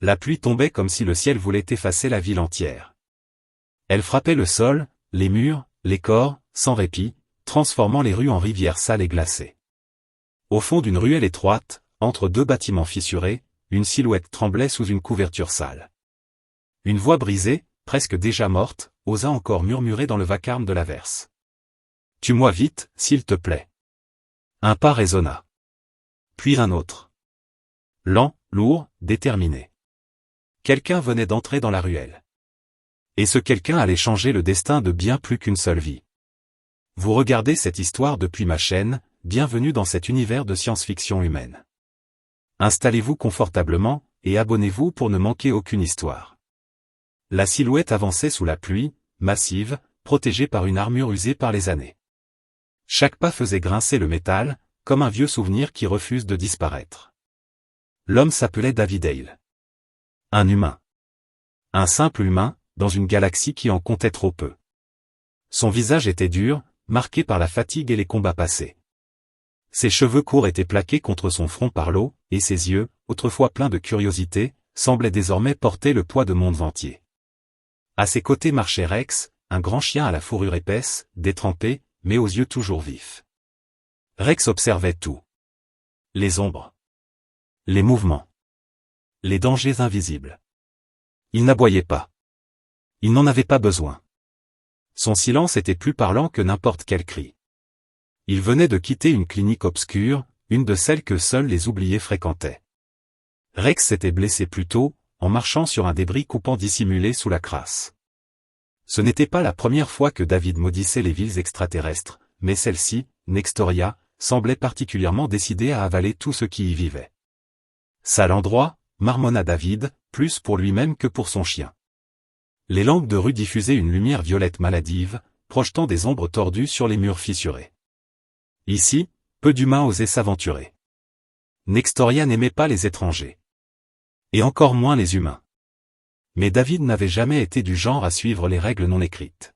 La pluie tombait comme si le ciel voulait effacer la ville entière. Elle frappait le sol, les murs, les corps, sans répit, transformant les rues en rivières sales et glacées. Au fond d'une ruelle étroite, entre deux bâtiments fissurés, une silhouette tremblait sous une couverture sale. Une voix brisée, presque déjà morte, osa encore murmurer dans le vacarme de l'averse. « Tue-moi vite, s'il te plaît. » Un pas résonna. Puis un autre. Lent, lourd, déterminé. Quelqu'un venait d'entrer dans la ruelle. Et ce quelqu'un allait changer le destin de bien plus qu'une seule vie. Vous regardez cette histoire depuis ma chaîne, bienvenue dans cet univers de science-fiction humaine. Installez-vous confortablement, et abonnez-vous pour ne manquer aucune histoire. La silhouette avançait sous la pluie, massive, protégée par une armure usée par les années. Chaque pas faisait grincer le métal, comme un vieux souvenir qui refuse de disparaître. L'homme s'appelait David Hale. Un humain. Un simple humain, dans une galaxie qui en comptait trop peu. Son visage était dur, marqué par la fatigue et les combats passés. Ses cheveux courts étaient plaqués contre son front par l'eau, et ses yeux, autrefois pleins de curiosité, semblaient désormais porter le poids de mondes entiers. À ses côtés marchait Rex, un grand chien à la fourrure épaisse, détrempé, mais aux yeux toujours vifs. Rex observait tout. Les ombres. Les mouvements. Les dangers invisibles. Il n'aboyait pas. Il n'en avait pas besoin. Son silence était plus parlant que n'importe quel cri. Il venait de quitter une clinique obscure, une de celles que seuls les oubliés fréquentaient. Rex s'était blessé plus tôt, en marchant sur un débris coupant dissimulé sous la crasse. Ce n'était pas la première fois que David maudissait les villes extraterrestres, mais celle-ci, Nextoria, semblait particulièrement décidée à avaler tout ce qui y vivait. Sale endroit, marmonna David, plus pour lui-même que pour son chien. Les lampes de rue diffusaient une lumière violette maladive, projetant des ombres tordues sur les murs fissurés. Ici, peu d'humains osaient s'aventurer. Nextoria n'aimait pas les étrangers. Et encore moins les humains. Mais David n'avait jamais été du genre à suivre les règles non écrites.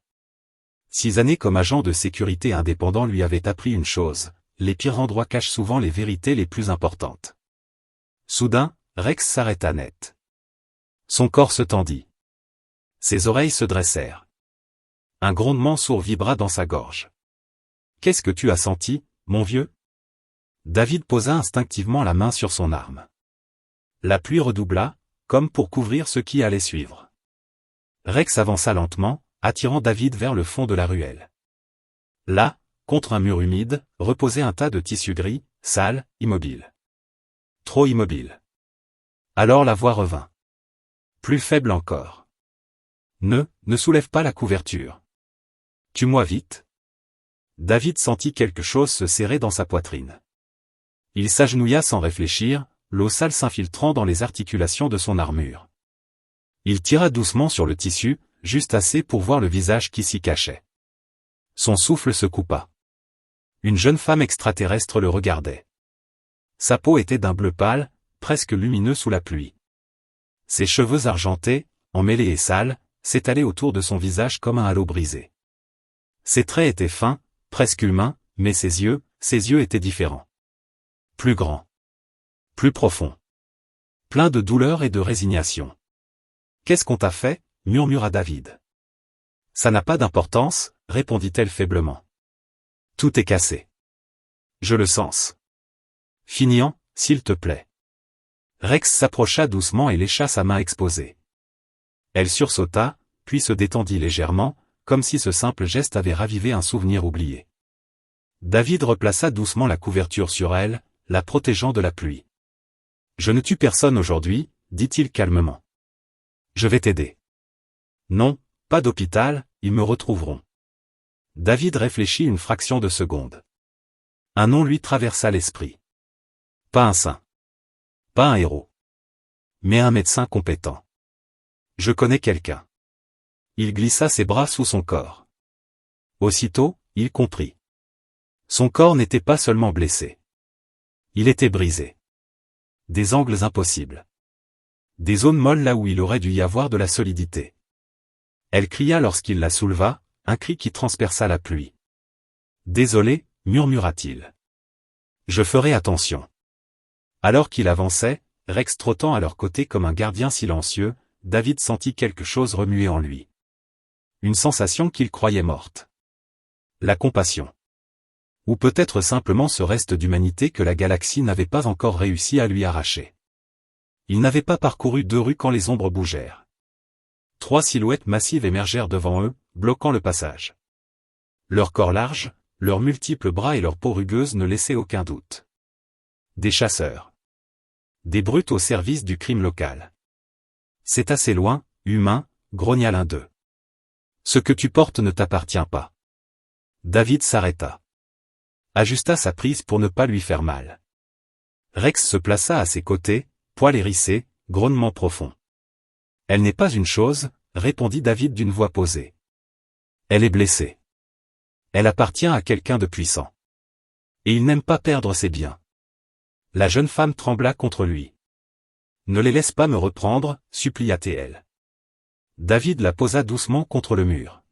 6 années comme agent de sécurité indépendant lui avaient appris une chose, les pires endroits cachent souvent les vérités les plus importantes. Soudain, Rex s'arrêta net. Son corps se tendit. Ses oreilles se dressèrent. Un grondement sourd vibra dans sa gorge. « Qu'est-ce que tu as senti, mon vieux ?» David posa instinctivement la main sur son arme. La pluie redoubla, comme pour couvrir ce qui allait suivre. Rex avança lentement, attirant David vers le fond de la ruelle. Là, contre un mur humide, reposait un tas de tissu gris, sale, immobile. Trop immobile. Alors la voix revint. Plus faible encore. Ne soulève pas la couverture. Tue-moi vite. David sentit quelque chose se serrer dans sa poitrine. Il s'agenouilla sans réfléchir, l'eau sale s'infiltrant dans les articulations de son armure. Il tira doucement sur le tissu, juste assez pour voir le visage qui s'y cachait. Son souffle se coupa. Une jeune femme extraterrestre le regardait. Sa peau était d'un bleu pâle, presque lumineux sous la pluie. Ses cheveux argentés, emmêlés et sales, s'étalaient autour de son visage comme un halo brisé. Ses traits étaient fins, presque humains, mais ses yeux étaient différents. Plus grands. Plus profonds. Pleins de douleur et de résignation. « Qu'est-ce qu'on t'a fait ?» murmura David. « Ça n'a pas d'importance, » répondit-elle faiblement. « Tout est cassé. Je le sens. Finian, s'il te plaît. » Rex s'approcha doucement et lécha sa main exposée. Elle sursauta, puis se détendit légèrement, comme si ce simple geste avait ravivé un souvenir oublié. David replaça doucement la couverture sur elle, la protégeant de la pluie. « Je ne tue personne aujourd'hui, » dit-il calmement. « Je vais t'aider. »« Non, pas d'hôpital, ils me retrouveront. » David réfléchit une fraction de seconde. Un nom lui traversa l'esprit. Pas un saint. Pas un héros. Mais un médecin compétent. « Je connais quelqu'un. » Il glissa ses bras sous son corps. Aussitôt, il comprit. Son corps n'était pas seulement blessé. Il était brisé. Des angles impossibles. Des zones molles là où il aurait dû y avoir de la solidité. Elle cria lorsqu'il la souleva, un cri qui transperça la pluie. « Désolé, » murmura-t-il. « Je ferai attention. » Alors qu'il avançait, Rex trottant à leur côté comme un gardien silencieux, David sentit quelque chose remuer en lui. Une sensation qu'il croyait morte. La compassion. Ou peut-être simplement ce reste d'humanité que la galaxie n'avait pas encore réussi à lui arracher. Il n'avait pas parcouru 2 rues quand les ombres bougèrent. 3 silhouettes massives émergèrent devant eux, bloquant le passage. Leurs corps larges, leurs multiples bras et leurs peaux rugueuses ne laissaient aucun doute. Des chasseurs. Des brutes au service du crime local. C'est assez loin, humain, grogna l'un d'eux. Ce que tu portes ne t'appartient pas. David s'arrêta. Ajusta sa prise pour ne pas lui faire mal. Rex se plaça à ses côtés, poils hérissés, grognement profond. Elle n'est pas une chose, répondit David d'une voix posée. Elle est blessée. Elle appartient à quelqu'un de puissant. Et il n'aime pas perdre ses biens. La jeune femme trembla contre lui. Ne les laisse pas me reprendre, supplia-t-elle. David la posa doucement contre le mur.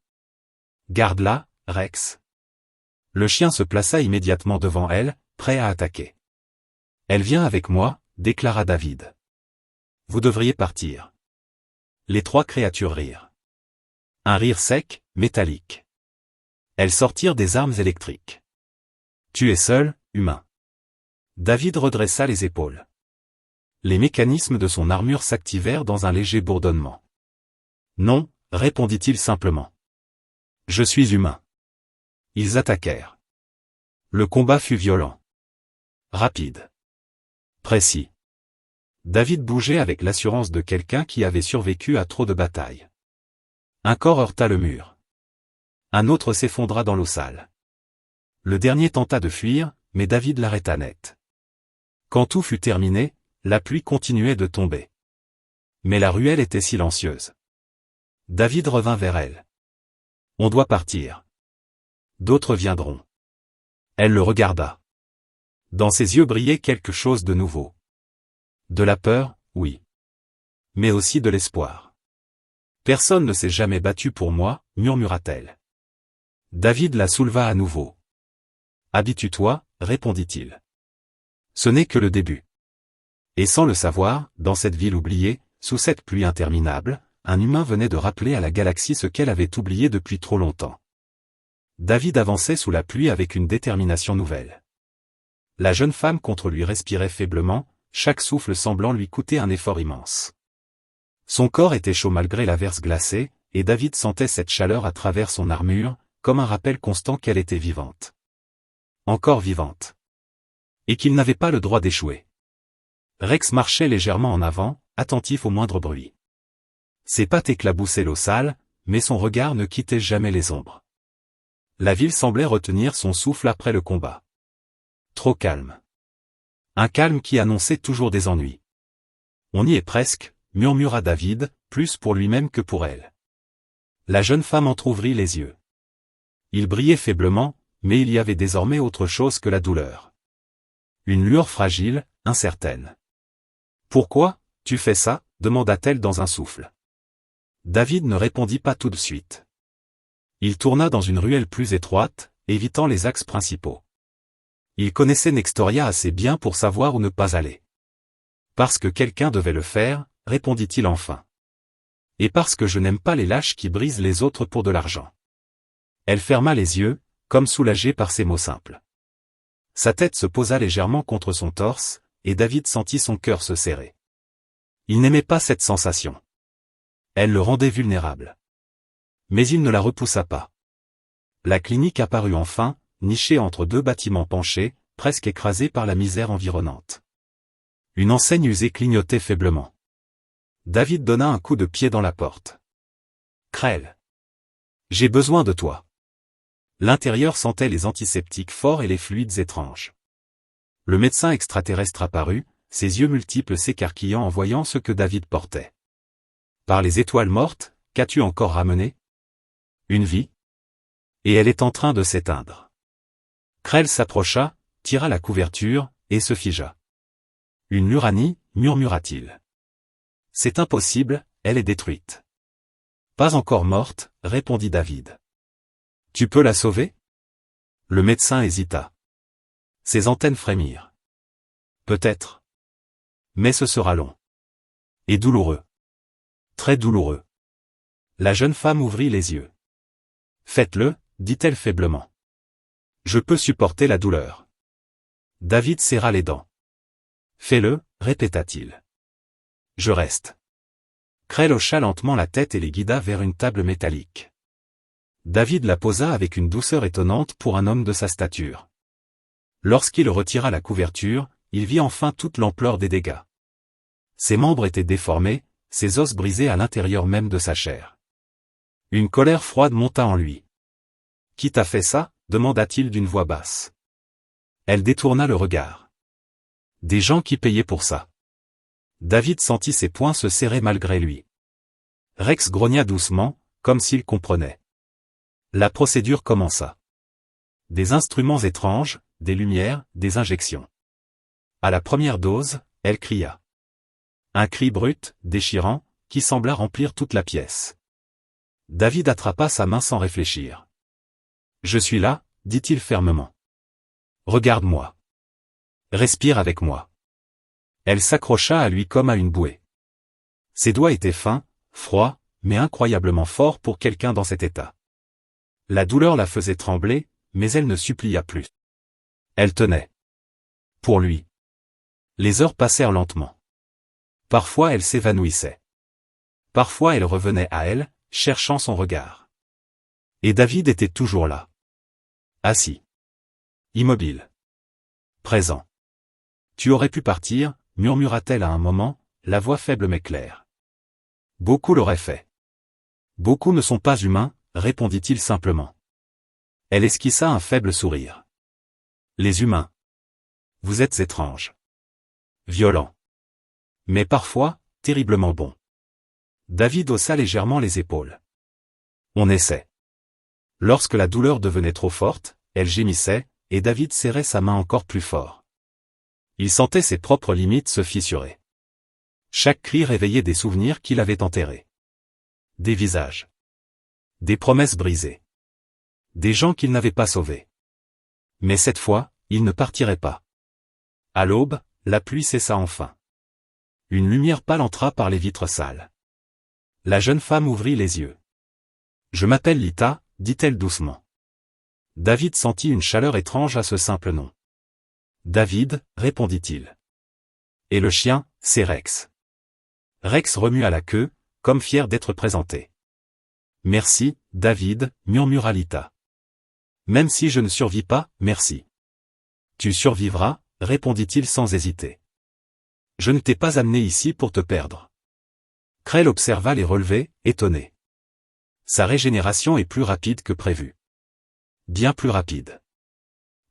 Garde-la, Rex. Le chien se plaça immédiatement devant elle, prêt à attaquer. Elle vient avec moi, déclara David. Vous devriez partir. Les 3 créatures rirent. Un rire sec, métallique. Elles sortirent des armes électriques. Tu es seul, humain. David redressa les épaules. Les mécanismes de son armure s'activèrent dans un léger bourdonnement. Non, répondit-il simplement. Je suis humain. Ils attaquèrent. Le combat fut violent. Rapide. Précis. David bougeait avec l'assurance de quelqu'un qui avait survécu à trop de batailles. Un corps heurta le mur. Un autre s'effondra dans l'eau sale. Le dernier tenta de fuir, mais David l'arrêta net. Quand tout fut terminé, la pluie continuait de tomber. Mais la ruelle était silencieuse. David revint vers elle. On doit partir. D'autres viendront. Elle le regarda. Dans ses yeux brillait quelque chose de nouveau. De la peur, oui. Mais aussi de l'espoir. Personne ne s'est jamais battu pour moi, murmura-t-elle. David la souleva à nouveau. Habitue-toi, répondit-il. Ce n'est que le début. Et sans le savoir, dans cette ville oubliée, sous cette pluie interminable, un humain venait de rappeler à la galaxie ce qu'elle avait oublié depuis trop longtemps. David avançait sous la pluie avec une détermination nouvelle. La jeune femme contre lui respirait faiblement, chaque souffle semblant lui coûter un effort immense. Son corps était chaud malgré l'averse glacée, et David sentait cette chaleur à travers son armure, comme un rappel constant qu'elle était vivante. Encore vivante. Et qu'il n'avait pas le droit d'échouer. Rex marchait légèrement en avant, attentif au moindre bruit. Ses pattes éclaboussaient l'eau sale, mais son regard ne quittait jamais les ombres. La ville semblait retenir son souffle après le combat. Trop calme. Un calme qui annonçait toujours des ennuis. On y est presque, murmura David, plus pour lui-même que pour elle. La jeune femme entr'ouvrit les yeux. Ils brillaient faiblement, mais il y avait désormais autre chose que la douleur. Une lueur fragile, incertaine. « Pourquoi, tu fais ça ?» demanda-t-elle dans un souffle. David ne répondit pas tout de suite. Il tourna dans une ruelle plus étroite, évitant les axes principaux. Il connaissait Nextoria assez bien pour savoir où ne pas aller. Parce que quelqu'un devait le faire, répondit-il enfin. Et parce que je n'aime pas les lâches qui brisent les autres pour de l'argent. Elle ferma les yeux, comme soulagée par ces mots simples. Sa tête se posa légèrement contre son torse, et David sentit son cœur se serrer. Il n'aimait pas cette sensation. Elle le rendait vulnérable. Mais il ne la repoussa pas. La clinique apparut enfin, nichée entre 2 bâtiments penchés, presque écrasée par la misère environnante. Une enseigne usée clignotait faiblement. David donna un coup de pied dans la porte. Krell. J'ai besoin de toi. L'intérieur sentait les antiseptiques forts et les fluides étranges. Le médecin extraterrestre apparut, ses yeux multiples s'écarquillant en voyant ce que David portait. Par les étoiles mortes, qu'as-tu encore ramené? Une vie. Et elle est en train de s'éteindre. Krell s'approcha, tira la couverture, et se figea. Une Luranie, murmura-t-il. C'est impossible, elle est détruite. Pas encore morte, répondit David. Tu peux la sauver? Le médecin hésita. Ses antennes frémirent. Peut-être. Mais ce sera long. Et douloureux. Très douloureux. La jeune femme ouvrit les yeux. Faites-le, dit-elle faiblement. Je peux supporter la douleur. David serra les dents. Fais-le, répéta-t-il. Je reste. Creel hocha lentement la tête et les guida vers une table métallique. David la posa avec une douceur étonnante pour un homme de sa stature. Lorsqu'il retira la couverture, il vit enfin toute l'ampleur des dégâts. Ses membres étaient déformés, ses os brisés à l'intérieur même de sa chair. Une colère froide monta en lui. « Qui t'a fait ça ?» demanda-t-il d'une voix basse. Elle détourna le regard. « Des gens qui payaient pour ça. » David sentit ses poings se serrer malgré lui. Rex grogna doucement, comme s'il comprenait. La procédure commença. Des instruments étranges, des lumières, des injections. À la première dose, elle cria. Un cri brut, déchirant, qui sembla remplir toute la pièce. David attrapa sa main sans réfléchir. « Je suis là, » dit-il fermement. « Regarde-moi. Respire avec moi. » Elle s'accrocha à lui comme à une bouée. Ses doigts étaient fins, froids, mais incroyablement forts pour quelqu'un dans cet état. La douleur la faisait trembler, mais elle ne supplia plus. Elle tenait. Pour lui. Les heures passèrent lentement. Parfois elle s'évanouissait. Parfois elle revenait à elle, cherchant son regard. Et David était toujours là. Assis. Immobile. Présent. Tu aurais pu partir, murmura-t-elle à un moment, la voix faible mais claire. Beaucoup l'auraient fait. Beaucoup ne sont pas humains, répondit-il simplement. Elle esquissa un faible sourire. Les humains. Vous êtes étranges. Violents. Mais parfois, terriblement bons. David haussa légèrement les épaules. On essaie. Lorsque la douleur devenait trop forte, elle gémissait, et David serrait sa main encore plus fort. Il sentait ses propres limites se fissurer. Chaque cri réveillait des souvenirs qu'il avait enterrés. Des visages. Des promesses brisées. Des gens qu'il n'avait pas sauvés. Mais cette fois, il ne partirait pas. À l'aube, la pluie cessa enfin. Une lumière pâle entra par les vitres sales. La jeune femme ouvrit les yeux. « Je m'appelle Lita », dit-elle doucement. David sentit une chaleur étrange à ce simple nom. « David », répondit-il. « Et le chien, c'est Rex. » Rex remua la queue, comme fier d'être présenté. « Merci, David », murmura Lita. « Même si je ne survis pas, merci. »« Tu survivras », répondit-il sans hésiter. « Je ne t'ai pas amené ici pour te perdre. » Creel observa les relevés, étonné. Sa régénération est plus rapide que prévu. Bien plus rapide.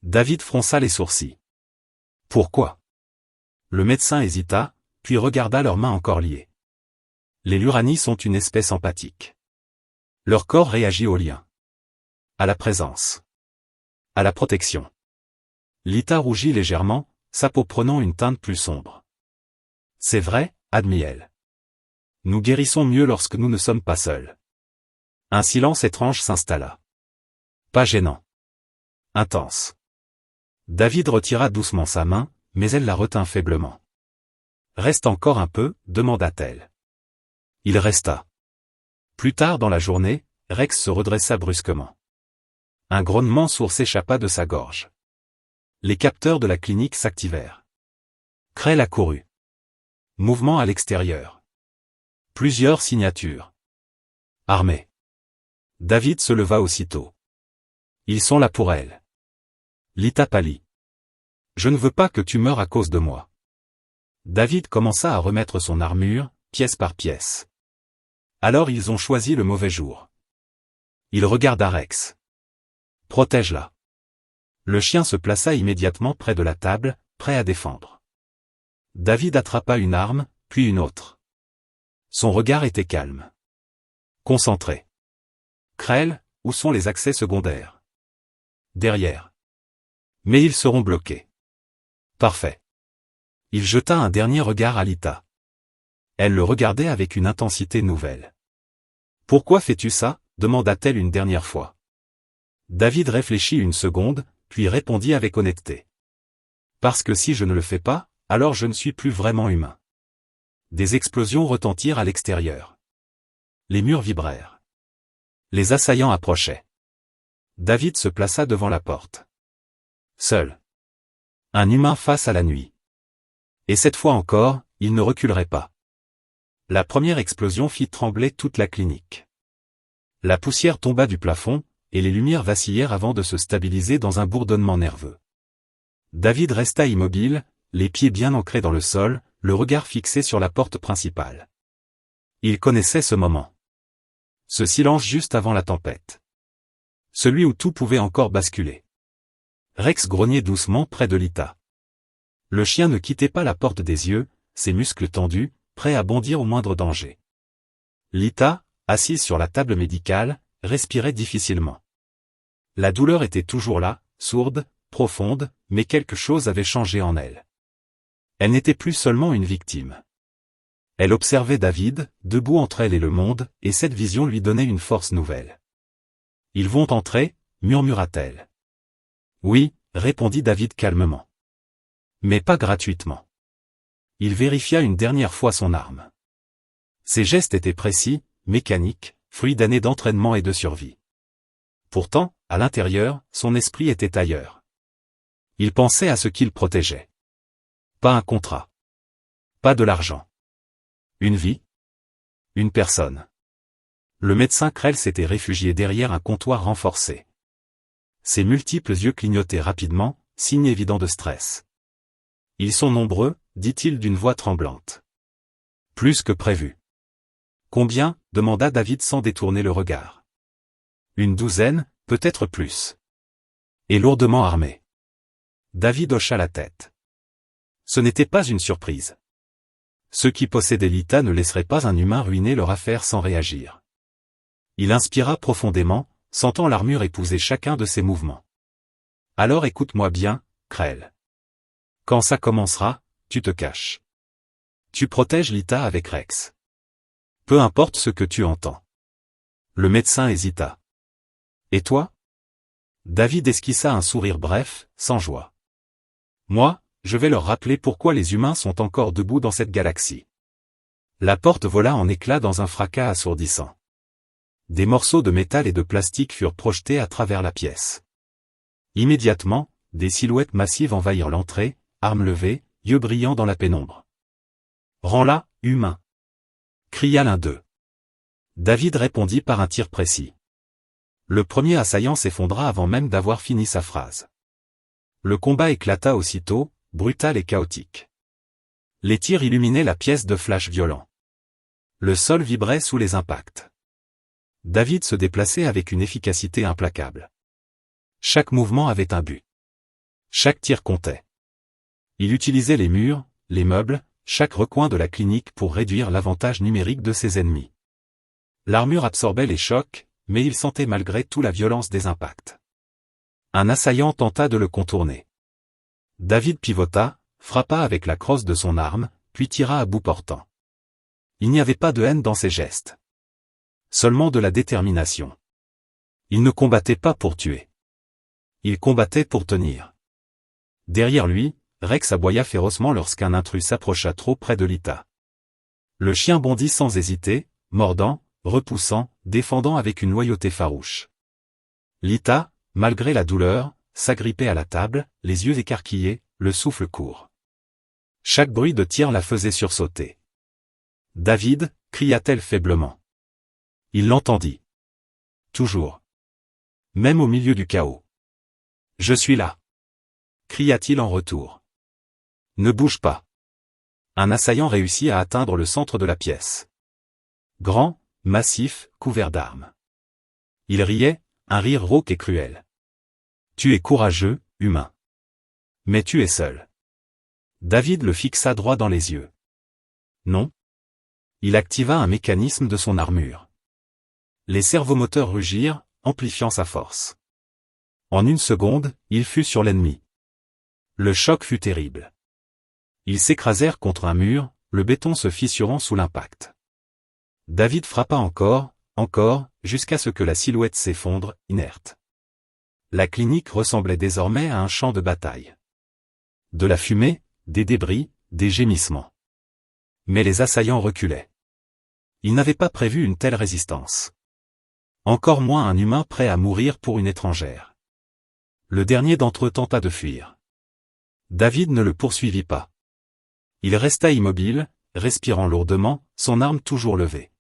David fronça les sourcils. Pourquoi? Le médecin hésita, puis regarda leurs mains encore liées. Les Lurani sont une espèce empathique. Leur corps réagit au lien. À la présence. À la protection. Lita rougit légèrement, sa peau prenant une teinte plus sombre. C'est vrai, admit-elle. Nous guérissons mieux lorsque nous ne sommes pas seuls. Un silence étrange s'installa. Pas gênant. Intense. David retira doucement sa main, mais elle la retint faiblement. Reste encore un peu, demanda-t-elle. Il resta. Plus tard dans la journée, Rex se redressa brusquement. Un grognement sourd s'échappa de sa gorge. Les capteurs de la clinique s'activèrent. Creel accourut. Mouvement à l'extérieur. Plusieurs signatures. Armée. David se leva aussitôt. Ils sont là pour elle. Lita pâlit. Je ne veux pas que tu meures à cause de moi. David commença à remettre son armure, pièce par pièce. Alors ils ont choisi le mauvais jour. Il regarda Rex. Protège-la. Le chien se plaça immédiatement près de la table, prêt à défendre. David attrapa une arme, puis une autre. Son regard était calme. Concentré. Creel, où sont les accès secondaires? Derrière. Mais ils seront bloqués. Parfait. Il jeta un dernier regard à Lita. Elle le regardait avec une intensité nouvelle. Pourquoi fais-tu ça? Demanda-t-elle une dernière fois. David réfléchit une seconde, puis répondit avec honnêteté. Parce que si je ne le fais pas, alors je ne suis plus vraiment humain. Des explosions retentirent à l'extérieur. Les murs vibrèrent. Les assaillants approchaient. David se plaça devant la porte. Seul. Un humain face à la nuit. Et cette fois encore, il ne reculerait pas. La première explosion fit trembler toute la clinique. La poussière tomba du plafond, et les lumières vacillèrent avant de se stabiliser dans un bourdonnement nerveux. David resta immobile, les pieds bien ancrés dans le sol, le regard fixé sur la porte principale. Il connaissait ce moment. Ce silence juste avant la tempête. Celui où tout pouvait encore basculer. Rex grognait doucement près de Lita. Le chien ne quittait pas la porte des yeux, ses muscles tendus, prêts à bondir au moindre danger. Lita, assise sur la table médicale, respirait difficilement. La douleur était toujours là, sourde, profonde, mais quelque chose avait changé en elle. Elle n'était plus seulement une victime. Elle observait David, debout entre elle et le monde, et cette vision lui donnait une force nouvelle. « Ils vont entrer » murmura-t-elle. « Oui » répondit David calmement. « Mais pas gratuitement. » Il vérifia une dernière fois son arme. Ses gestes étaient précis, mécaniques, fruits d'années d'entraînement et de survie. Pourtant, à l'intérieur, son esprit était ailleurs. Il pensait à ce qu'il protégeait. Pas un contrat. Pas de l'argent. Une vie. Une personne. Le médecin Krell s'était réfugié derrière un comptoir renforcé. Ses multiples yeux clignotaient rapidement, signe évident de stress. « Ils sont nombreux » dit-il d'une voix tremblante. « Plus que prévu. »« Combien » demanda David sans détourner le regard. « Une douzaine, peut-être plus. »« Et lourdement armés. » David hocha la tête. Ce n'était pas une surprise. Ceux qui possédaient Lita ne laisseraient pas un humain ruiner leur affaire sans réagir. Il inspira profondément, sentant l'armure épouser chacun de ses mouvements. « Alors écoute-moi bien, Krell. Quand ça commencera, tu te caches. Tu protèges Lita avec Rex. Peu importe ce que tu entends. » Le médecin hésita. « Et toi ?» David esquissa un sourire bref, sans joie. « Moi, je vais leur rappeler pourquoi les humains sont encore debout dans cette galaxie. » La porte vola en éclats dans un fracas assourdissant. Des morceaux de métal et de plastique furent projetés à travers la pièce. Immédiatement, des silhouettes massives envahirent l'entrée, armes levées, yeux brillants dans la pénombre. « Rends-la, humain !» cria l'un d'eux. David répondit par un tir précis. Le premier assaillant s'effondra avant même d'avoir fini sa phrase. Le combat éclata aussitôt, brutal et chaotique. Les tirs illuminaient la pièce de flashs violents. Le sol vibrait sous les impacts. David se déplaçait avec une efficacité implacable. Chaque mouvement avait un but. Chaque tir comptait. Il utilisait les murs, les meubles, chaque recoin de la clinique pour réduire l'avantage numérique de ses ennemis. L'armure absorbait les chocs, mais il sentait malgré tout la violence des impacts. Un assaillant tenta de le contourner. David pivota, frappa avec la crosse de son arme, puis tira à bout portant. Il n'y avait pas de haine dans ses gestes. Seulement de la détermination. Il ne combattait pas pour tuer. Il combattait pour tenir. Derrière lui, Rex aboya férocement lorsqu'un intrus s'approcha trop près de Lita. Le chien bondit sans hésiter, mordant, repoussant, défendant avec une loyauté farouche. Lita, malgré la douleur, s'agrippait à la table, les yeux écarquillés, le souffle court. Chaque bruit de tir la faisait sursauter. « David » cria-t-elle faiblement. Il l'entendit. Toujours. Même au milieu du chaos. « Je suis là » cria-t-il en retour. « Ne bouge pas. » Un assaillant réussit à atteindre le centre de la pièce. Grand, massif, couvert d'armes. Il riait, un rire rauque et cruel. « Tu es courageux, humain. Mais tu es seul. » David le fixa droit dans les yeux. « Non. » Il activa un mécanisme de son armure. Les servomoteurs rugirent, amplifiant sa force. En une seconde, il fut sur l'ennemi. Le choc fut terrible. Ils s'écrasèrent contre un mur, le béton se fissurant sous l'impact. David frappa encore, jusqu'à ce que la silhouette s'effondre, inerte. La clinique ressemblait désormais à un champ de bataille. De la fumée, des débris, des gémissements. Mais les assaillants reculaient. Ils n'avaient pas prévu une telle résistance. Encore moins un humain prêt à mourir pour une étrangère. Le dernier d'entre eux tenta de fuir. David ne le poursuivit pas. Il resta immobile, respirant lourdement, son arme toujours levée.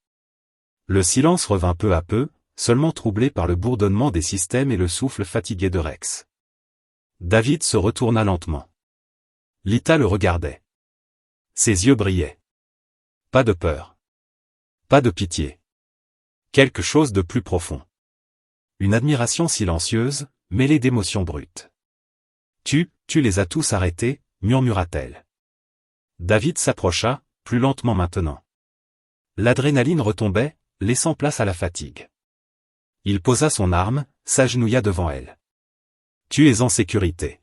Le silence revint peu à peu, seulement troublé par le bourdonnement des systèmes et le souffle fatigué de Rex. David se retourna lentement. Lita le regardait. Ses yeux brillaient. Pas de peur. Pas de pitié. Quelque chose de plus profond. Une admiration silencieuse, mêlée d'émotions brutes. Tu les as tous arrêtés, murmura-t-elle. David s'approcha, plus lentement maintenant. L'adrénaline retombait, laissant place à la fatigue. Il posa son arme, s'agenouilla devant elle. Tu es en sécurité.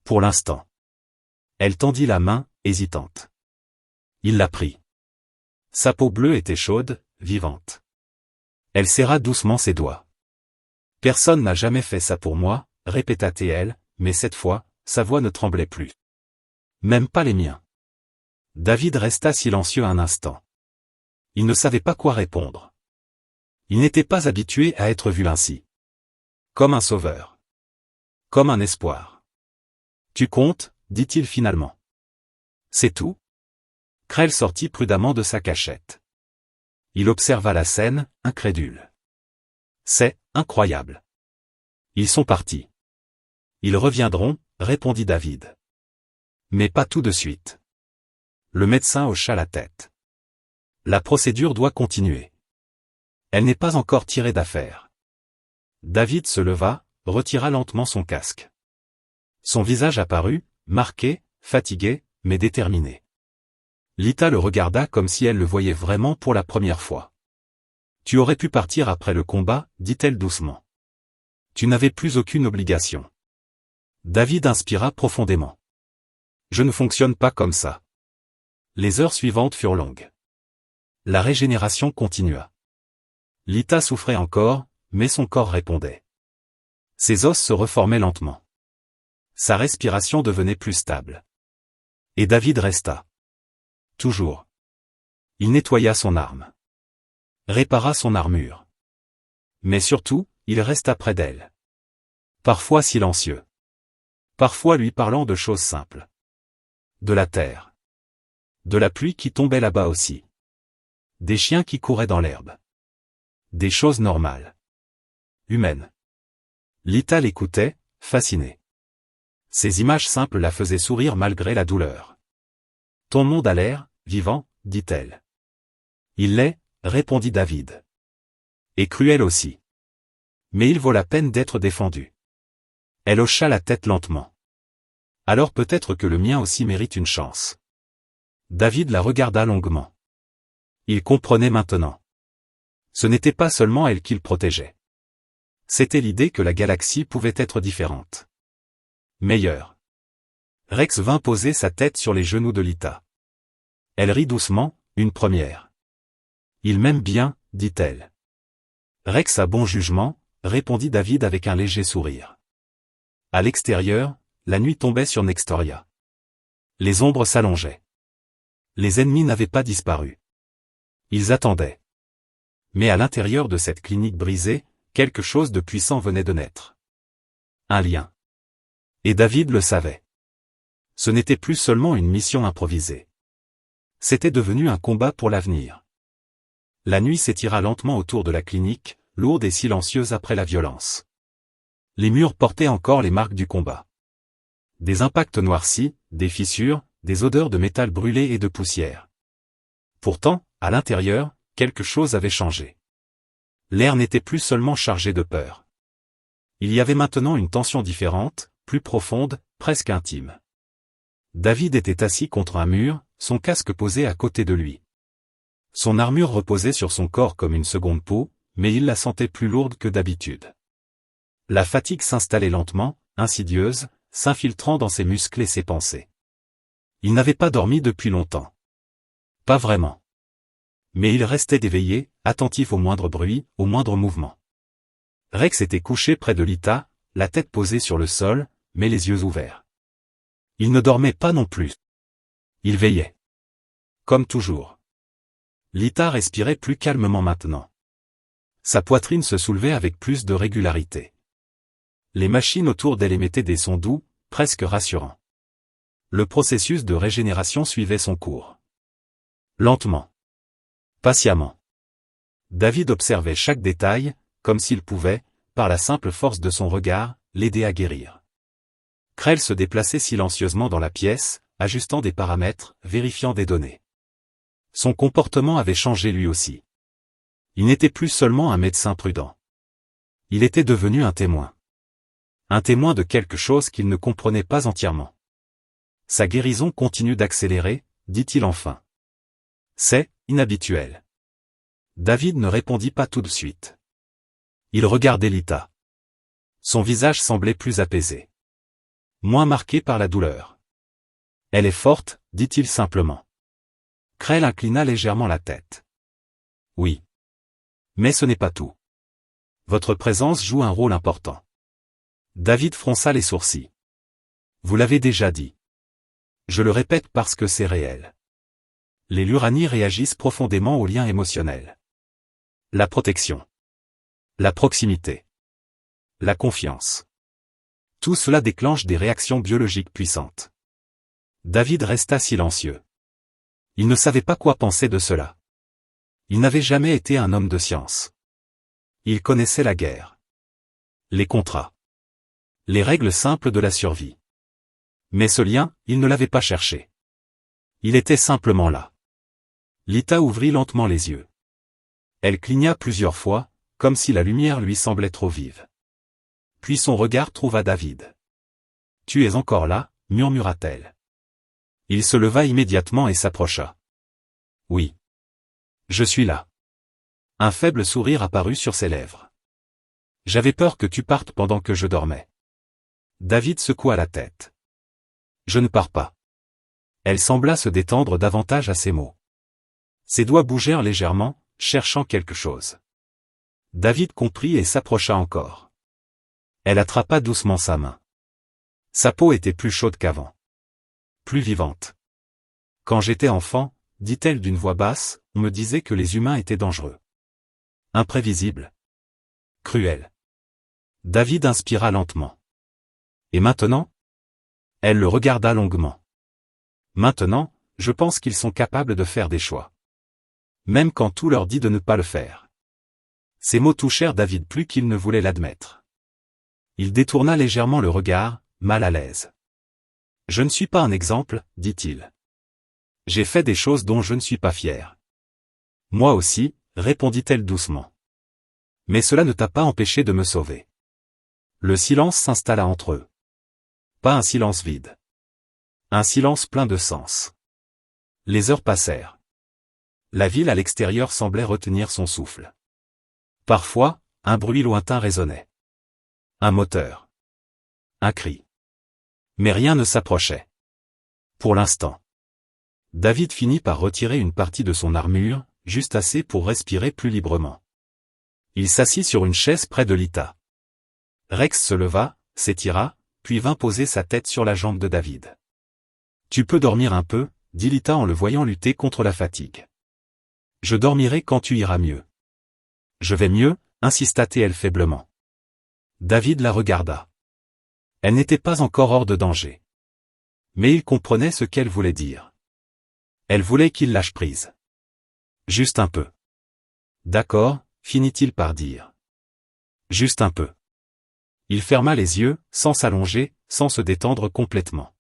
Pour l'instant. Elle tendit la main, hésitante. Il la prit. Sa peau bleue était chaude, vivante. Elle serra doucement ses doigts. Personne n'a jamais fait ça pour moi, répéta-t-elle, mais cette fois, sa voix ne tremblait plus. Même pas les miens. David resta silencieux un instant. Il ne savait pas quoi répondre. Il n'était pas habitué à être vu ainsi. Comme un sauveur. Comme un espoir. Tu comptes, dit-il finalement. C'est tout? Krell sortit prudemment de sa cachette. Il observa la scène, incrédule. C'est incroyable. Ils sont partis. Ils reviendront, répondit David. Mais pas tout de suite. Le médecin hocha la tête. La procédure doit continuer. Elle n'est pas encore tirée d'affaire. David se leva, retira lentement son casque. Son visage apparut, marqué, fatigué, mais déterminé. Lita le regarda comme si elle le voyait vraiment pour la première fois. Tu aurais pu partir après le combat, dit-elle doucement. Tu n'avais plus aucune obligation. David inspira profondément. Je ne fonctionne pas comme ça. Les heures suivantes furent longues. La régénération continua. Lita souffrait encore, mais son corps répondait. Ses os se reformaient lentement. Sa respiration devenait plus stable. Et David resta. Toujours. Il nettoya son arme. Répara son armure. Mais surtout, il resta près d'elle. Parfois silencieux. Parfois lui parlant de choses simples. De la terre. De la pluie qui tombait là-bas aussi. Des chiens qui couraient dans l'herbe. Des choses normales. Humaines. Lita l'écoutait, fascinée. Ces images simples la faisaient sourire malgré la douleur. Ton monde a l'air, vivant, dit-elle. Il l'est, répondit David. Et cruel aussi. Mais il vaut la peine d'être défendu. Elle hocha la tête lentement. Alors peut-être que le mien aussi mérite une chance. David la regarda longuement. Il comprenait maintenant. Ce n'était pas seulement elle qu'il protégeait. C'était l'idée que la galaxie pouvait être différente. Meilleure. Rex vint poser sa tête sur les genoux de Lita. Elle rit doucement, une première. Il m'aime bien, dit-elle. Rex a bon jugement, répondit David avec un léger sourire. À l'extérieur, la nuit tombait sur Nextoria. Les ombres s'allongeaient. Les ennemis n'avaient pas disparu. Ils attendaient. Mais à l'intérieur de cette clinique brisée, quelque chose de puissant venait de naître. Un lien. Et David le savait. Ce n'était plus seulement une mission improvisée. C'était devenu un combat pour l'avenir. La nuit s'étira lentement autour de la clinique, lourde et silencieuse après la violence. Les murs portaient encore les marques du combat. Des impacts noircis, des fissures, des odeurs de métal brûlé et de poussière. Pourtant, à l'intérieur, quelque chose avait changé. L'air n'était plus seulement chargé de peur. Il y avait maintenant une tension différente, plus profonde, presque intime. David était assis contre un mur, son casque posé à côté de lui. Son armure reposait sur son corps comme une seconde peau, mais il la sentait plus lourde que d'habitude. La fatigue s'installait lentement, insidieuse, s'infiltrant dans ses muscles et ses pensées. Il n'avait pas dormi depuis longtemps. Pas vraiment. Mais il restait éveillé, attentif au moindre bruit, au moindre mouvement. Rex était couché près de Lita, la tête posée sur le sol, mais les yeux ouverts. Il ne dormait pas non plus. Il veillait. Comme toujours. Lita respirait plus calmement maintenant. Sa poitrine se soulevait avec plus de régularité. Les machines autour d'elle émettaient des sons doux, presque rassurants. Le processus de régénération suivait son cours. Lentement. Patiemment. David observait chaque détail, comme s'il pouvait, par la simple force de son regard, l'aider à guérir. Krell se déplaçait silencieusement dans la pièce, ajustant des paramètres, vérifiant des données. Son comportement avait changé lui aussi. Il n'était plus seulement un médecin prudent. Il était devenu un témoin. Un témoin de quelque chose qu'il ne comprenait pas entièrement. Sa guérison continue d'accélérer, dit-il enfin. C'est inhabituel. David ne répondit pas tout de suite. Il regardait Lita. Son visage semblait plus apaisé. Moins marqué par la douleur. Elle est forte, dit-il simplement. Krell inclina légèrement la tête. Oui. Mais ce n'est pas tout. Votre présence joue un rôle important. David fronça les sourcils. Vous l'avez déjà dit. Je le répète parce que c'est réel. Les Lurani réagissent profondément aux liens émotionnels. La protection. La proximité. La confiance. Tout cela déclenche des réactions biologiques puissantes. David resta silencieux. Il ne savait pas quoi penser de cela. Il n'avait jamais été un homme de science. Il connaissait la guerre. Les contrats. Les règles simples de la survie. Mais ce lien, il ne l'avait pas cherché. Il était simplement là. Lita ouvrit lentement les yeux. Elle cligna plusieurs fois, comme si la lumière lui semblait trop vive. Puis son regard trouva David. « Tu es encore là » murmura-t-elle. Il se leva immédiatement et s'approcha. « Oui. Je suis là. » Un faible sourire apparut sur ses lèvres. « J'avais peur que tu partes pendant que je dormais. » David secoua la tête. « Je ne pars pas. » Elle sembla se détendre davantage à ces mots. Ses doigts bougèrent légèrement, cherchant quelque chose. David comprit et s'approcha encore. Elle attrapa doucement sa main. Sa peau était plus chaude qu'avant. Plus vivante. « Quand j'étais enfant, dit-elle d'une voix basse, on me disait que les humains étaient dangereux. Imprévisibles. Cruels. » David inspira lentement. « Et maintenant ?» Elle le regarda longuement. « Maintenant, je pense qu'ils sont capables de faire des choix. Même quand tout leur dit de ne pas le faire. » Ces mots touchèrent David plus qu'il ne voulait l'admettre. Il détourna légèrement le regard, mal à l'aise. « Je ne suis pas un exemple, dit-il. J'ai fait des choses dont je ne suis pas fier. »« Moi aussi, » répondit-elle doucement. « Mais cela ne t'a pas empêché de me sauver. » Le silence s'installa entre eux. Pas un silence vide. Un silence plein de sens. Les heures passèrent. La ville à l'extérieur semblait retenir son souffle. Parfois, un bruit lointain résonnait. Un moteur. Un cri. Mais rien ne s'approchait. Pour l'instant. David finit par retirer une partie de son armure, juste assez pour respirer plus librement. Il s'assit sur une chaise près de Lita. Rex se leva, s'étira, puis vint poser sa tête sur la jambe de David. « Tu peux dormir un peu, » dit Lita en le voyant lutter contre la fatigue. « Je dormirai quand tu iras mieux. »« Je vais mieux, » insista-t-elle faiblement. David la regarda. Elle n'était pas encore hors de danger. Mais il comprenait ce qu'elle voulait dire. Elle voulait qu'il lâche prise. Juste un peu. D'accord, finit-il par dire. Juste un peu. Il ferma les yeux, sans s'allonger, sans se détendre complètement.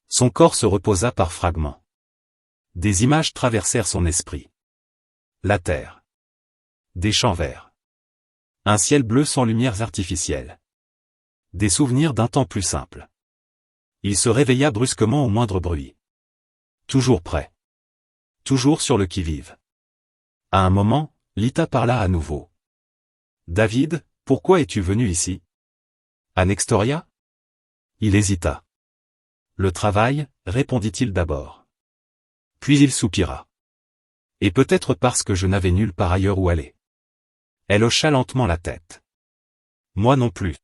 Son corps se reposa par fragments. Des images traversèrent son esprit. La terre. Des champs verts. Un ciel bleu sans lumières artificielles. Des souvenirs d'un temps plus simple. Il se réveilla brusquement au moindre bruit. Toujours prêt. Toujours sur le qui-vive. À un moment, Lita parla à nouveau. « David, pourquoi es-tu venu ici ? À Nextoria ?» Il hésita. « Le travail, » répondit-il d'abord. Puis il soupira. « Et peut-être parce que je n'avais nulle part ailleurs où aller. » Elle hocha lentement la tête. « Moi non plus. »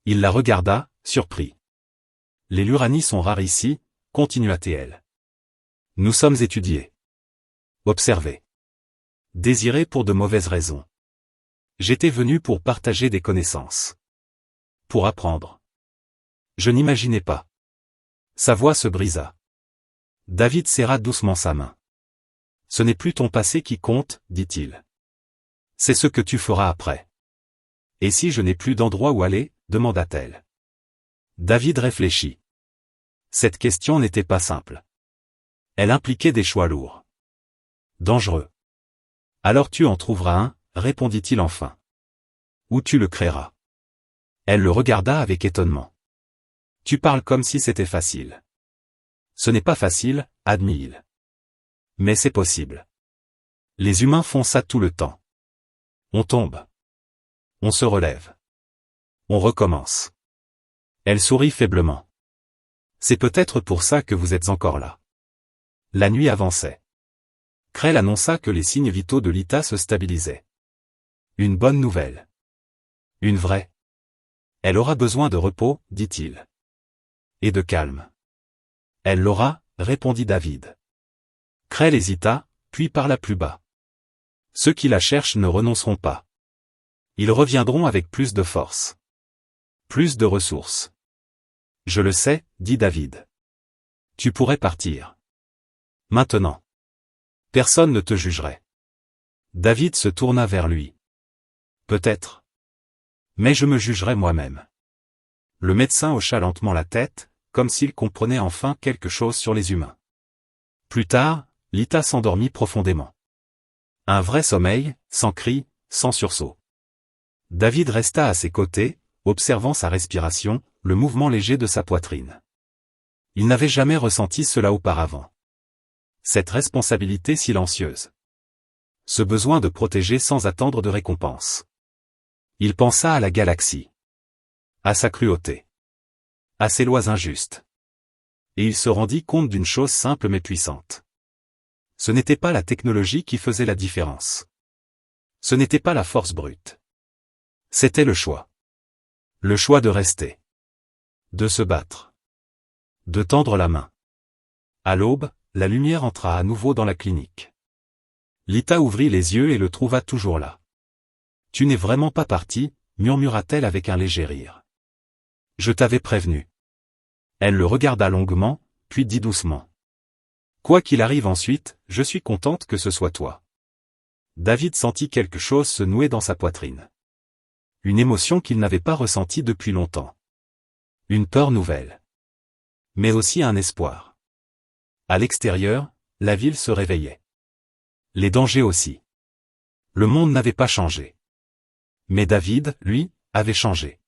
Il la regarda, surpris. « Les Lurani sont rares ici, continua-t-elle. Nous sommes étudiés. Observés. Désirés pour de mauvaises raisons. J'étais venu pour partager des connaissances. Pour apprendre. Je n'imaginais pas. Sa voix se brisa. David serra doucement sa main. Ce n'est plus ton passé qui compte, dit-il. C'est ce que tu feras après. Et si je n'ai plus d'endroit où aller, demanda-t-elle. David réfléchit. Cette question n'était pas simple. Elle impliquait des choix lourds. Dangereux. Alors tu en trouveras un, répondit-il enfin. Ou tu le créeras. Elle le regarda avec étonnement. Tu parles comme si c'était facile. Ce n'est pas facile, admit-il. Mais c'est possible. Les humains font ça tout le temps. On tombe. On se relève. On recommence. Elle sourit faiblement. C'est peut-être pour ça que vous êtes encore là. La nuit avançait. Krell annonça que les signes vitaux de Lita se stabilisaient. Une bonne nouvelle. Une vraie. Elle aura besoin de repos, dit-il. Et de calme. Elle l'aura, répondit David. Krell hésita, puis parla plus bas. Ceux qui la cherchent ne renonceront pas. Ils reviendront avec plus de force. Plus de ressources. Je le sais, dit David. Tu pourrais partir. Maintenant. Personne ne te jugerait. David se tourna vers lui. Peut-être. Mais je me jugerai moi-même. Le médecin hocha lentement la tête, comme s'il comprenait enfin quelque chose sur les humains. Plus tard, Lita s'endormit profondément. Un vrai sommeil, sans cris, sans sursaut. David resta à ses côtés, observant sa respiration, le mouvement léger de sa poitrine. Il n'avait jamais ressenti cela auparavant. Cette responsabilité silencieuse. Ce besoin de protéger sans attendre de récompense. Il pensa à la galaxie. À sa cruauté. À ses lois injustes. Et il se rendit compte d'une chose simple mais puissante. Ce n'était pas la technologie qui faisait la différence. Ce n'était pas la force brute. C'était le choix. Le choix de rester. De se battre. De tendre la main. À l'aube, la lumière entra à nouveau dans la clinique. Lita ouvrit les yeux et le trouva toujours là. « Tu n'es vraiment pas parti » murmura-t-elle avec un léger rire. « Je t'avais prévenu. » Elle le regarda longuement, puis dit doucement. « Quoi qu'il arrive ensuite, je suis contente que ce soit toi. » David sentit quelque chose se nouer dans sa poitrine. Une émotion qu'il n'avait pas ressentie depuis longtemps. Une peur nouvelle. Mais aussi un espoir. À l'extérieur, la ville se réveillait. Les dangers aussi. Le monde n'avait pas changé. Mais David, lui, avait changé.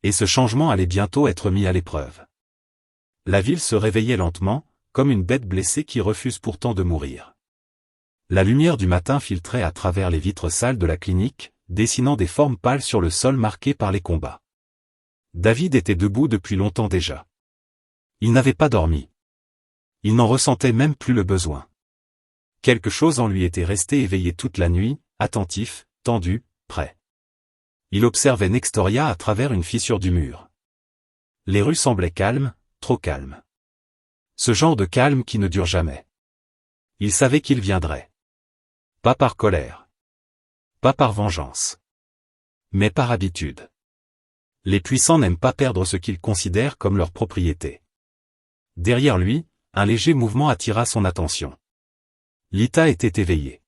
Et ce changement allait bientôt être mis à l'épreuve. La ville se réveillait lentement, comme une bête blessée qui refuse pourtant de mourir. La lumière du matin filtrait à travers les vitres sales de la clinique, dessinant des formes pâles sur le sol marqué par les combats. David était debout depuis longtemps déjà. Il n'avait pas dormi. Il n'en ressentait même plus le besoin. Quelque chose en lui était resté éveillé toute la nuit, attentif, tendu, prêt. Il observait Nextoria à travers une fissure du mur. Les rues semblaient calmes, trop calmes. Ce genre de calme qui ne dure jamais. Il savait qu'il viendrait. Pas par colère. Pas par vengeance. Mais par habitude. Les puissants n'aiment pas perdre ce qu'ils considèrent comme leur propriété. Derrière lui, un léger mouvement attira son attention. Lita était éveillée.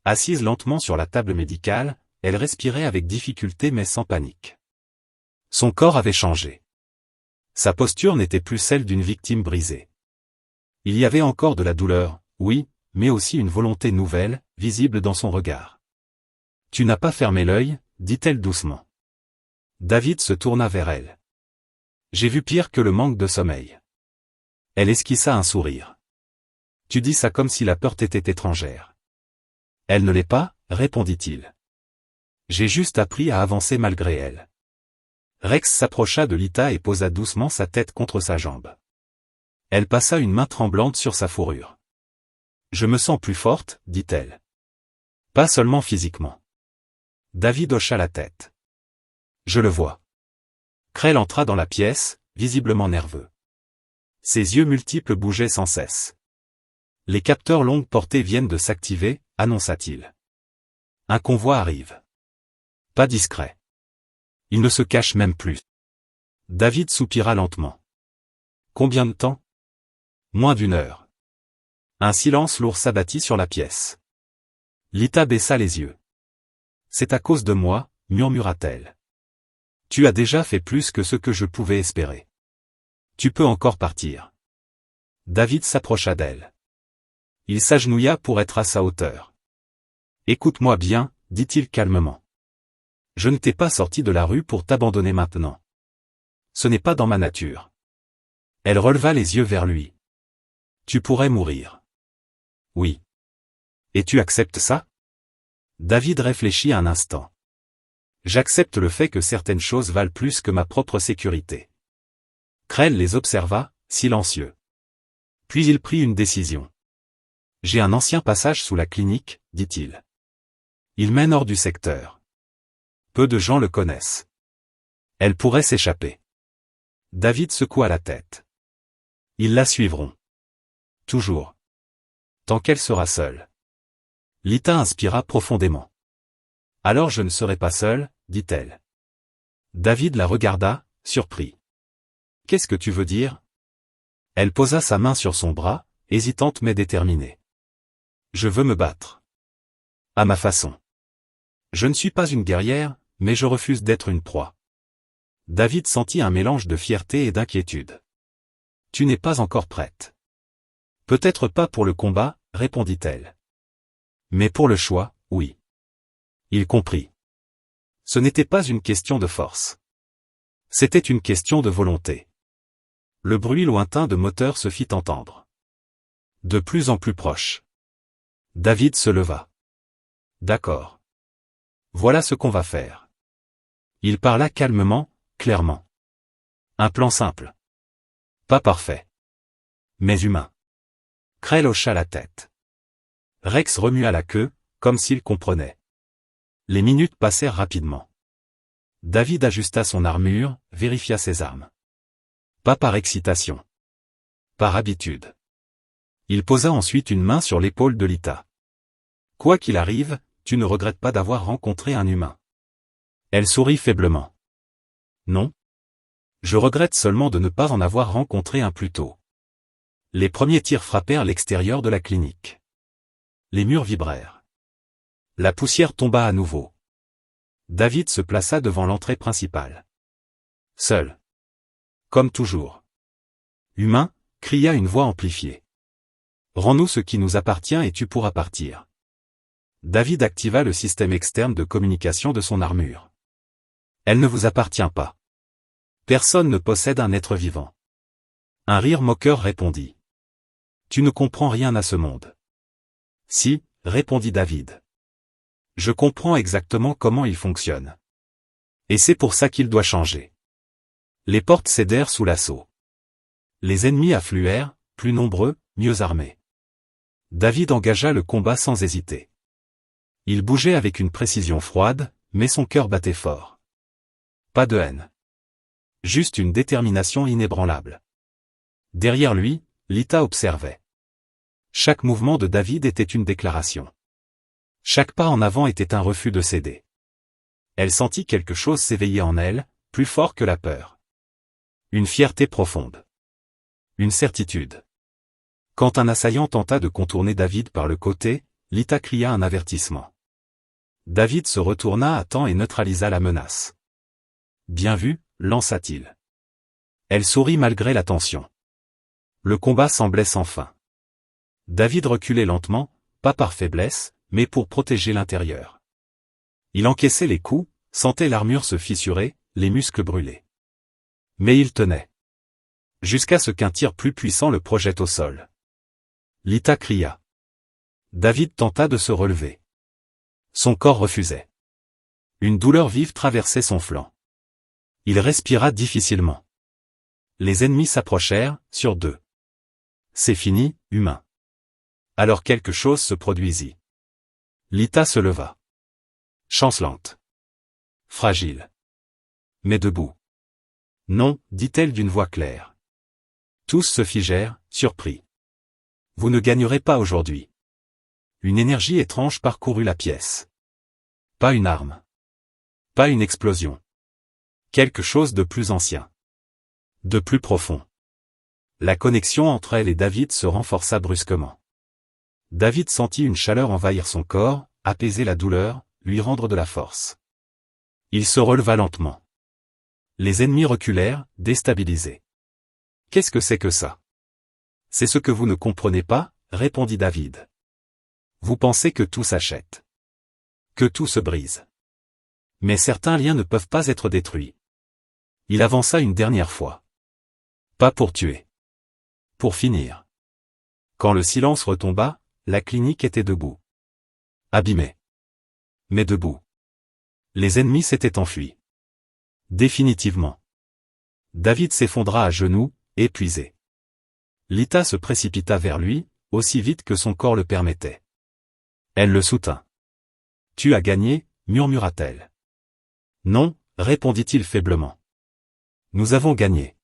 Assise lentement sur la table médicale, elle respirait avec difficulté mais sans panique. Son corps avait changé. Sa posture n'était plus celle d'une victime brisée. Il y avait encore de la douleur, oui, mais aussi une volonté nouvelle, visible dans son regard. « Tu n'as pas fermé l'œil » dit-elle doucement. David se tourna vers elle. « J'ai vu pire que le manque de sommeil. » Elle esquissa un sourire. « Tu dis ça comme si la peur t'était étrangère. »« Elle ne l'est pas, » répondit-il. « J'ai juste appris à avancer malgré elle. » Rex s'approcha de Lita et posa doucement sa tête contre sa jambe. Elle passa une main tremblante sur sa fourrure. « Je me sens plus forte, » dit-elle. « Pas seulement physiquement. » David hocha la tête. « Je le vois. » Krell entra dans la pièce, visiblement nerveux. Ses yeux multiples bougeaient sans cesse. Les capteurs longue portée viennent de s'activer, annonça-t-il. Un convoi arrive. Pas discret. Il ne se cache même plus. David soupira lentement. Combien de temps? Moins d'une heure. Un silence lourd s'abattit sur la pièce. Lita baissa les yeux. C'est à cause de moi, murmura-t-elle. Tu as déjà fait plus que ce que je pouvais espérer. Tu peux encore partir. David s'approcha d'elle. Il s'agenouilla pour être à sa hauteur. Écoute-moi bien, dit-il calmement. Je ne t'ai pas sorti de la rue pour t'abandonner maintenant. Ce n'est pas dans ma nature. Elle releva les yeux vers lui. Tu pourrais mourir. Oui. Et tu acceptes ça? David réfléchit un instant. J'accepte le fait que certaines choses valent plus que ma propre sécurité. Krell les observa, silencieux. Puis il prit une décision. J'ai un ancien passage sous la clinique, dit-il. Il mène hors du secteur. Peu de gens le connaissent. Elle pourrait s'échapper. David secoua la tête. Ils la suivront. Toujours. Tant qu'elle sera seule. Lita inspira profondément. Alors je ne serai pas seule, dit-elle. David la regarda, surpris. Qu'est-ce que tu veux dire? Elle posa sa main sur son bras, hésitante mais déterminée. Je veux me battre. À ma façon. Je ne suis pas une guerrière, mais je refuse d'être une proie. David sentit un mélange de fierté et d'inquiétude. Tu n'es pas encore prête. Peut-être pas pour le combat, répondit-elle. Mais pour le choix, oui. Il comprit. Ce n'était pas une question de force. C'était une question de volonté. Le bruit lointain de moteur se fit entendre. De plus en plus proche. David se leva. D'accord. Voilà ce qu'on va faire. Il parla calmement, clairement. Un plan simple. Pas parfait. Mais humain. Krell hocha la tête. Rex remua la queue, comme s'il comprenait. Les minutes passèrent rapidement. David ajusta son armure, vérifia ses armes. Pas par excitation. Par habitude. Il posa ensuite une main sur l'épaule de Lita. Quoi qu'il arrive, tu ne regrettes pas d'avoir rencontré un humain. Elle sourit faiblement. Non. Je regrette seulement de ne pas en avoir rencontré un plus tôt. Les premiers tirs frappèrent l'extérieur de la clinique. Les murs vibrèrent. La poussière tomba à nouveau. David se plaça devant l'entrée principale. Seul. Comme toujours. Humain, cria une voix amplifiée. Rends-nous ce qui nous appartient et tu pourras partir. David activa le système externe de communication de son armure. Elle ne vous appartient pas. Personne ne possède un être vivant. Un rire moqueur répondit. Tu ne comprends rien à ce monde. Si, répondit David. Je comprends exactement comment il fonctionne. Et c'est pour ça qu'il doit changer. Les portes cédèrent sous l'assaut. Les ennemis affluèrent, plus nombreux, mieux armés. David engagea le combat sans hésiter. Il bougeait avec une précision froide, mais son cœur battait fort. Pas de haine. Juste une détermination inébranlable. Derrière lui, Lita observait. Chaque mouvement de David était une déclaration. Chaque pas en avant était un refus de céder. Elle sentit quelque chose s'éveiller en elle, plus fort que la peur. Une fierté profonde. Une certitude. Quand un assaillant tenta de contourner David par le côté, Lita cria un avertissement. David se retourna à temps et neutralisa la menace. Bien vu, lança-t-il. Elle sourit malgré la tension. Le combat semblait sans fin. David reculait lentement, pas par faiblesse, mais pour protéger l'intérieur. Il encaissait les coups, sentait l'armure se fissurer, les muscles brûler. Mais il tenait. Jusqu'à ce qu'un tir plus puissant le projette au sol. Lita cria. David tenta de se relever. Son corps refusait. Une douleur vive traversait son flanc. Il respira difficilement. Les ennemis s'approchèrent, sur deux. C'est fini, humain. Alors quelque chose se produisit. Lita se leva. Chancelante. Fragile. Mais debout. Non, dit-elle d'une voix claire. Tous se figèrent, surpris. Vous ne gagnerez pas aujourd'hui. Une énergie étrange parcourut la pièce. Pas une arme. Pas une explosion. Quelque chose de plus ancien. De plus profond. La connexion entre elle et David se renforça brusquement. David sentit une chaleur envahir son corps, apaiser la douleur, lui rendre de la force. Il se releva lentement. Les ennemis reculèrent, déstabilisés. « Qu'est-ce que c'est que ça ? » « C'est ce que vous ne comprenez pas, répondit David. Vous pensez que tout s'achète. Que tout se brise. Mais certains liens ne peuvent pas être détruits. Il avança une dernière fois. Pas pour tuer. Pour finir. Quand le silence retomba, la clinique était debout. Abîmée. Mais debout. Les ennemis s'étaient enfuis. Définitivement. David s'effondra à genoux, épuisé. Lita se précipita vers lui, aussi vite que son corps le permettait. Elle le soutint. « Tu as gagné » murmura-t-elle. « Non » répondit-il faiblement. « Nous avons gagné. »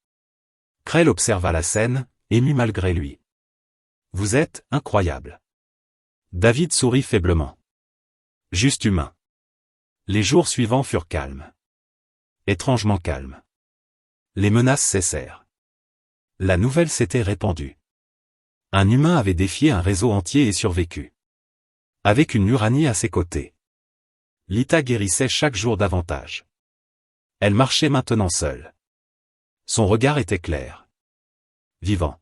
Krell observa la scène, ému malgré lui. « Vous êtes incroyable. » David sourit faiblement. « Juste humain. » Les jours suivants furent calmes. Étrangement calmes. Les menaces cessèrent. La nouvelle s'était répandue. Un humain avait défié un réseau entier et survécu. Avec une Uranie à ses côtés. Lita guérissait chaque jour davantage. Elle marchait maintenant seule. Son regard était clair. Vivant.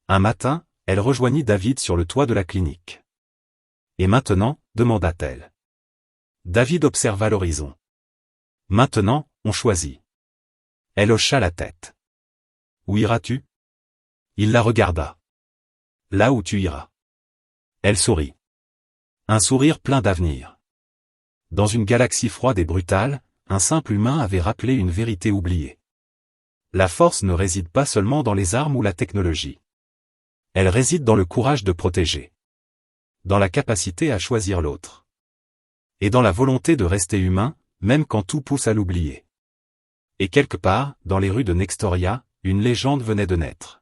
Un matin, elle rejoignit David sur le toit de la clinique. « Et maintenant » demanda-t-elle. David observa l'horizon. « Maintenant, on choisit. » Elle hocha la tête. « Où iras-tu » Il la regarda. « Là où tu iras. » Elle sourit. Un sourire plein d'avenir. Dans une galaxie froide et brutale, un simple humain avait rappelé une vérité oubliée. La force ne réside pas seulement dans les armes ou la technologie. Elle réside dans le courage de protéger. Dans la capacité à choisir l'autre. Et dans la volonté de rester humain, même quand tout pousse à l'oublier. Et quelque part, dans les rues de Nextoria, une légende venait de naître.